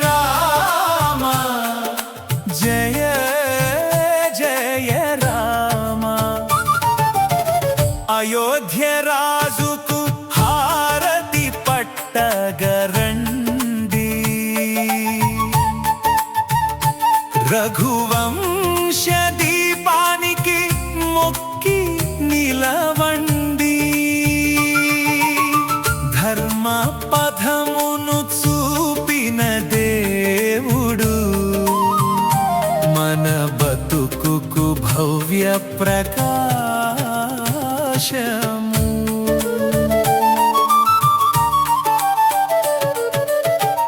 రామ జయ జయ రామ అయోధ్య రాజుకు హారతి పట్టగరండి రఘువంశ దీపానికి మొక్కి నిలవండి ధర్మ పథమును చూపిన దేవుడు మన బతుకుకు భవ్య ప్రకాశము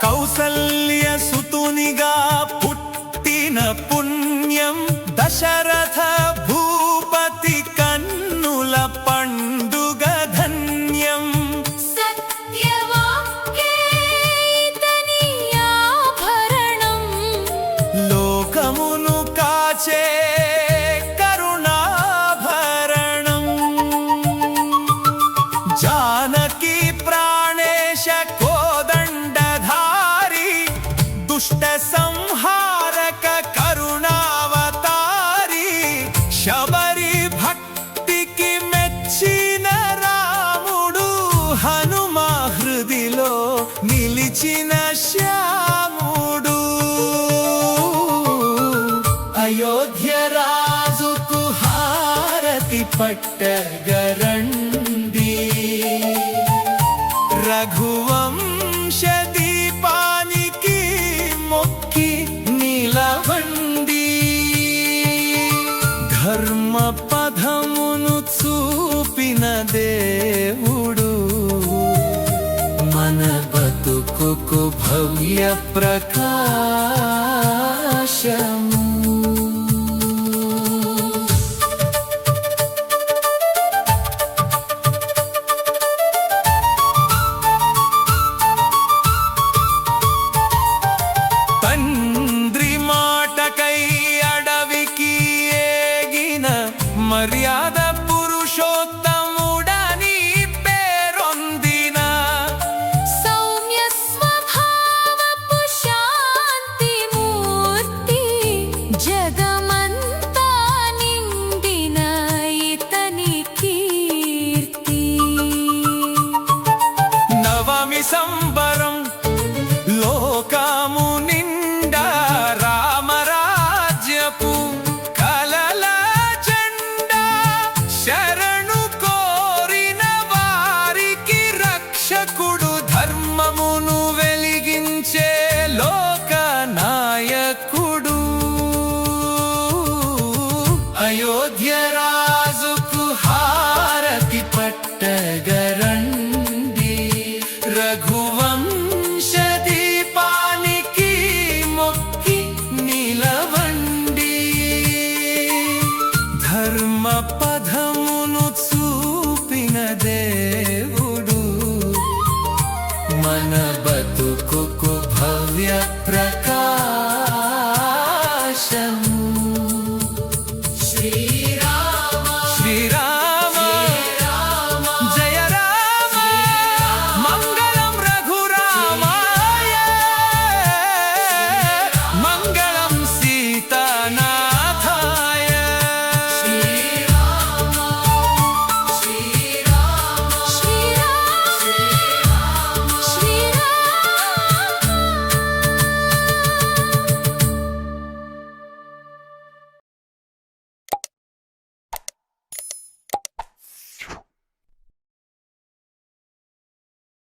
కౌసల్య సుతునిగా పుట్టిన పుణ్యం దశరథ భూపతి కన్నుల పండుగ ధన్యం లోకమును కాచే కరుణాభరణం జానకి ప్రాణేశ కోదండధారి దుష్ట సంహారక కరుణావతారి శబరి భక్తికి మెచ్చిన రాముడు హనుమ హృదిలో నిలిచిన శ్యాముడు అయోధ్య రాజుకు హారతి పట్టగరండి రఘువంశ దీపానికి మొక్కి నిలవండి ధర్మ పథమును చూపిన దేవుడు మన బతుకుకు భవ్య ప్రకాశము తండ్రి మాటకై అడవికి ఏగిన మర్యాద పురుషోత్తముడని పేరొందిన సౌమ్య స్వభావపు శాంతి మూర్తి జగమంతా నిండిన ఇతని కీర్తి నవమి సంబరం లోకము నిండా రామరాజ్యపు కలల జెండా శరణు కోరిన వారికి రక్షకుడు ధర్మమును వెలిగించే